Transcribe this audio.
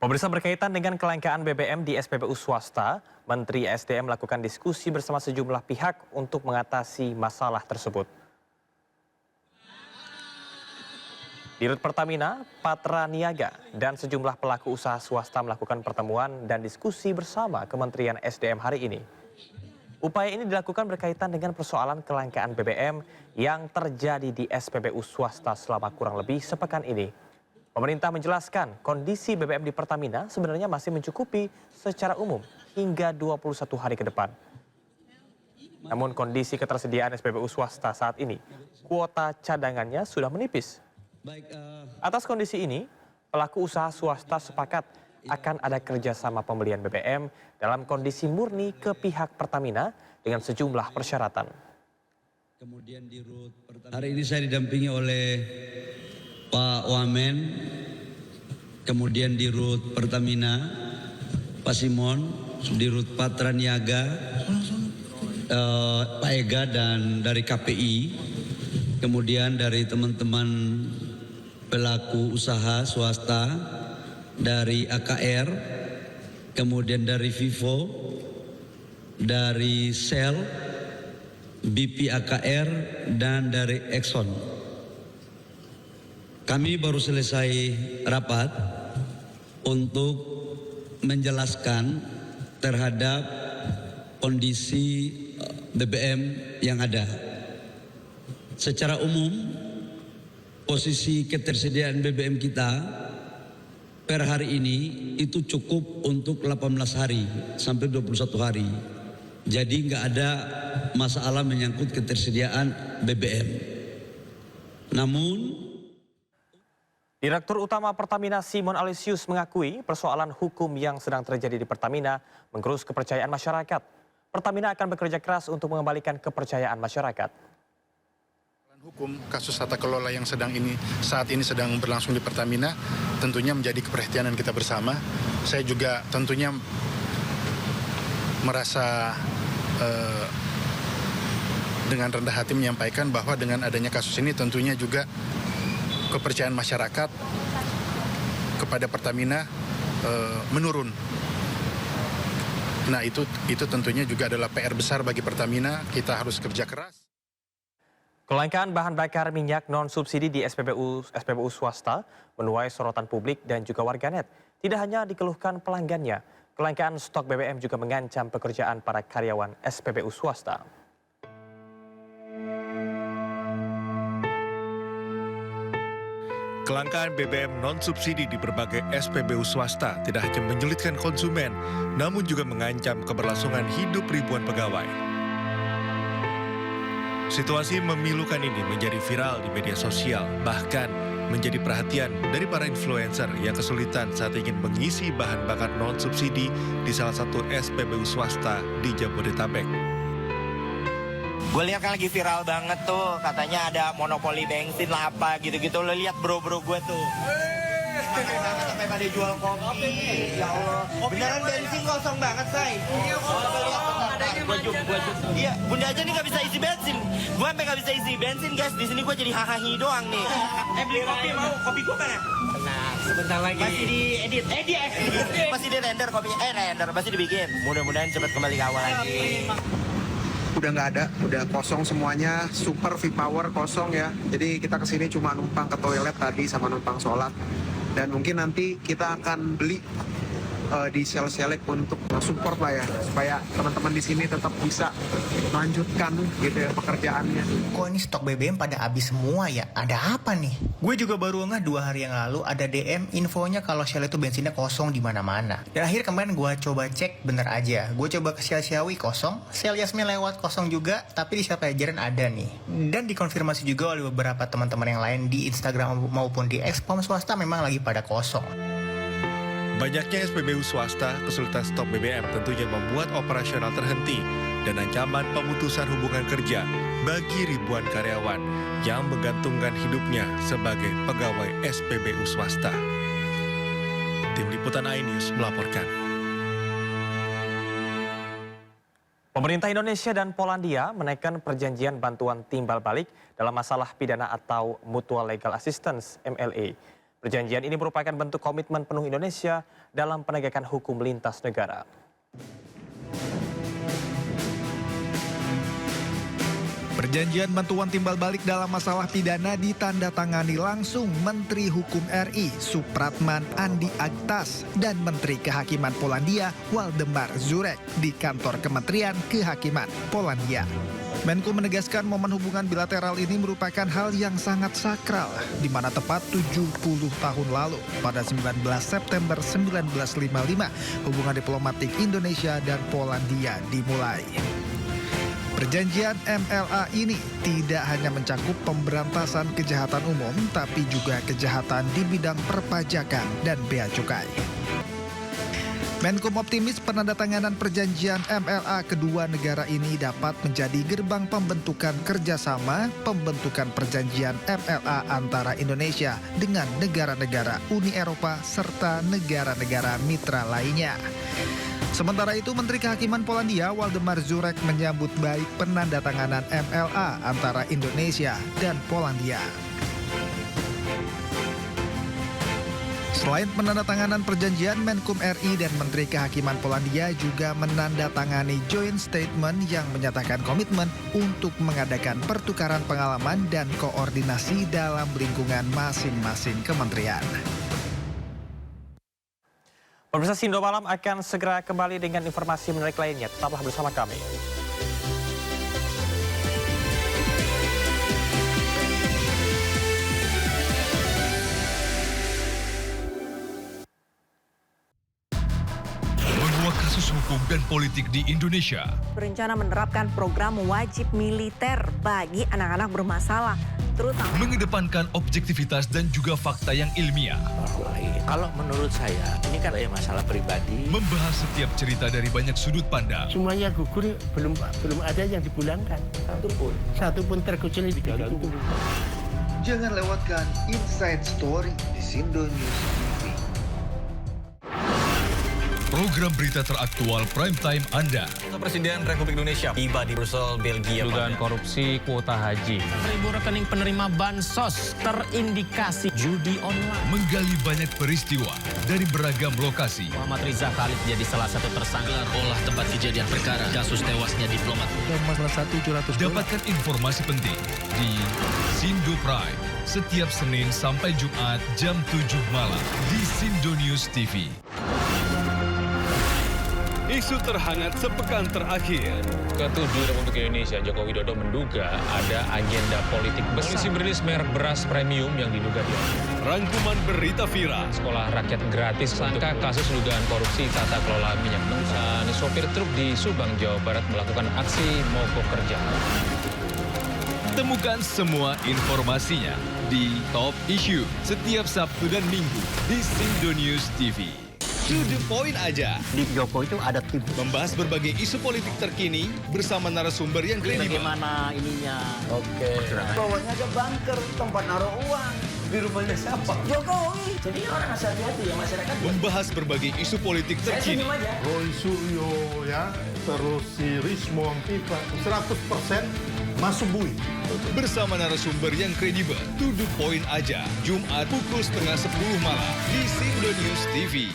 Pemirsa, berkaitan dengan kelangkaan BBM di SPBU swasta, Menteri SDM melakukan diskusi bersama sejumlah pihak untuk mengatasi masalah tersebut. Dirut Pertamina, Patra Niaga, dan sejumlah pelaku usaha swasta melakukan pertemuan dan diskusi bersama Kementerian SDM hari ini. Upaya ini dilakukan berkaitan dengan persoalan kelangkaan BBM yang terjadi di SPBU swasta selama kurang lebih sepekan ini. Pemerintah menjelaskan kondisi BBM di Pertamina sebenarnya masih mencukupi secara umum hingga 21 hari ke depan. Namun kondisi ketersediaan SPBU swasta saat ini, kuota cadangannya sudah menipis. Atas kondisi ini, pelaku usaha swasta sepakat akan ada kerjasama pembelian BBM dalam kondisi murni ke pihak Pertamina dengan sejumlah persyaratan. Hari ini saya didampingi oleh Pak Wamen, kemudian Dirut Pertamina, Pak Simon, Dirut Patra Niaga, Pak Ega, dan dari KPI, kemudian dari teman-teman pelaku usaha swasta, dari AKR, kemudian dari Vivo, dari Shell, BP AKR, dan dari Exxon. Kami baru selesai rapat untuk menjelaskan terhadap kondisi BBM yang ada. Secara umum, posisi ketersediaan BBM kita per hari ini itu cukup untuk 18 hari sampai 21 hari. Jadi nggak ada masalah menyangkut ketersediaan BBM. Namun Direktur Utama Pertamina Simon Alesius mengakui persoalan hukum yang sedang terjadi di Pertamina menggerus kepercayaan masyarakat. Pertamina akan bekerja keras untuk mengembalikan kepercayaan masyarakat. Hukum kasus tata kelola yang saat ini sedang berlangsung di Pertamina tentunya menjadi keperhatian kita bersama. Saya juga tentunya merasa dengan rendah hati menyampaikan bahwa dengan adanya kasus ini tentunya juga kepercayaan masyarakat kepada Pertamina menurun. Nah itu tentunya juga adalah PR besar bagi Pertamina. Kita harus kerja keras. Kelangkaan bahan bakar minyak non-subsidi di SPBU swasta menuai sorotan publik dan juga warganet. Tidak hanya dikeluhkan pelanggannya, kelangkaan stok BBM juga mengancam pekerjaan para karyawan SPBU swasta. Kelangkaan BBM non-subsidi di berbagai SPBU swasta tidak hanya menyulitkan konsumen, namun juga mengancam keberlangsungan hidup ribuan pegawai. Situasi memilukan ini menjadi viral di media sosial, bahkan menjadi perhatian dari para influencer yang kesulitan saat ingin mengisi bahan bakar non-subsidi di salah satu SPBU swasta di Jabodetabek. Gue lihat kan lagi viral banget tuh, katanya ada monopoli bensin lah apa gitu-gitu. Lo lihat bro-bro gue tuh. Pakai banget sampai pada jual kopi. Ya Allah. Beneran bensin kosong banget, say. Gue juk. Iya, Bunda aja nih gak bisa isi bensin. Gue sampai gak bisa isi bensin, guys. Di sini gue jadi hahahi doang nih. Beli kopi mau? Kopi gue mana? Nah, sebentar lagi. Masih diedit. Masih di render kopinya. Render masih dibikin. Mudah-mudahan cepat kembali ke awal lagi. Udah nggak ada, udah kosong semuanya, super V-Power kosong ya. Jadi kita kesini cuma numpang ke toilet tadi sama numpang sholat. Dan mungkin nanti kita akan beli di sel-selek untuk support lah ya, supaya teman-teman di sini tetap bisa melanjutkan gitu ya pekerjaannya. Kok ini stok BBM pada habis semua ya? Ada apa nih? Gue juga baru ngeh 2 hari yang lalu ada DM infonya kalau Shell itu bensinnya kosong di mana-mana. Dan akhir kemarin gue coba cek, bener aja. Gue coba ke Shell Ciawi kosong, Shell Yasmin lewat kosong juga, tapi di Shell Pajajaran ada nih. Dan dikonfirmasi juga oleh beberapa teman-teman yang lain di Instagram maupun di Expom swasta memang lagi pada kosong. Banyaknya SPBU swasta kesulitan stok BBM tentunya membuat operasional terhenti dan ancaman pemutusan hubungan kerja bagi ribuan karyawan yang menggantungkan hidupnya sebagai pegawai SPBU swasta. Tim Liputan iNews melaporkan. Pemerintah Indonesia dan Polandia menaikkan perjanjian bantuan timbal balik dalam masalah pidana atau Mutual Legal Assistance (MLA). Perjanjian ini merupakan bentuk komitmen penuh Indonesia dalam penegakan hukum lintas negara. Perjanjian bantuan timbal balik dalam masalah pidana ditandatangani langsung Menteri Hukum RI Supratman Andi Aktas dan Menteri Kehakiman Polandia Waldemar Żurek di kantor Kementerian Kehakiman Polandia. Menko menegaskan momen hubungan bilateral ini merupakan hal yang sangat sakral, di mana tepat 70 tahun lalu, pada 19 September 1955, hubungan diplomatik Indonesia dan Polandia dimulai. Perjanjian MLA ini tidak hanya mencakup pemberantasan kejahatan umum, tapi juga kejahatan di bidang perpajakan dan bea cukai. Menkom optimis penandatanganan perjanjian MLA kedua negara ini dapat menjadi gerbang pembentukan kerjasama pembentukan perjanjian MLA antara Indonesia dengan negara-negara Uni Eropa serta negara-negara mitra lainnya. Sementara itu, Menteri Kehakiman Polandia Waldemar Żurek menyambut baik penandatanganan MLA antara Indonesia dan Polandia. Selain penandatanganan perjanjian, Menkum RI dan Menteri Kehakiman Polandia juga menandatangani joint statement yang menyatakan komitmen untuk mengadakan pertukaran pengalaman dan koordinasi dalam lingkungan masing-masing kementerian. Pemirsa, Sindo Malam akan segera kembali dengan informasi menarik lainnya. Tetaplah bersama kami. Menguak kasus hukum dan politik di Indonesia. Berencana menerapkan program wajib militer bagi anak-anak bermasalah, terutama Mengedepankan objektivitas dan juga fakta yang ilmiah. Kalau menurut saya, ini kan masalah pribadi. Membahas setiap cerita dari banyak sudut pandang. Semuanya gugur, belum ada yang dipulangkan. Satu pun terkecuali di dalam itu. Jangan lewatkan Inside Story di Sindo News TV. Program berita teraktual prime time Anda. Presiden Republik Indonesia tiba di Brussel, Belgia. Dugaan korupsi kuota haji. 1.000 rekening penerima bansos terindikasi judi online. Menggali banyak peristiwa dari beragam lokasi. Muhammad Riza Khalid jadi salah satu tersangka. Olah tempat kejadian perkara kasus tewasnya diplomat. Dapatkan informasi penting di Sindo Prime setiap Senin sampai Jumat jam 7 malam di Sindo News TV. Isu terhangat sepekan terakhir. Ketujuh Republik Indonesia, Joko Widodo menduga ada agenda politik besar. Polisi merilis merek beras premium yang diduga dia. Rangkuman berita viral. Sekolah rakyat gratis sangka kasus dugaan korupsi tata kelola minyak mentah. Sopir truk di Subang, Jawa Barat melakukan aksi mogok kerja. Temukan semua informasinya di Top Issue setiap Sabtu dan Minggu di Sindo News TV. To the point aja. Di Jokowi itu ada tim. Membahas berbagai isu politik terkini bersama narasumber yang kredibel. Bagaimana ininya? Oke. Bawahnya ada bunker, tempat naruh uang. Di rumahnya siapa? Jokowi. Jadi orang harus hati-hati ya masyarakat. Membahas berbagai isu politik terkini. Roy Suryo ya, terus si Rismon kita 100% masuk bui. Bersama narasumber yang kredibel. To the point aja. Jumat pukul 9:30 malam di Sindo News TV.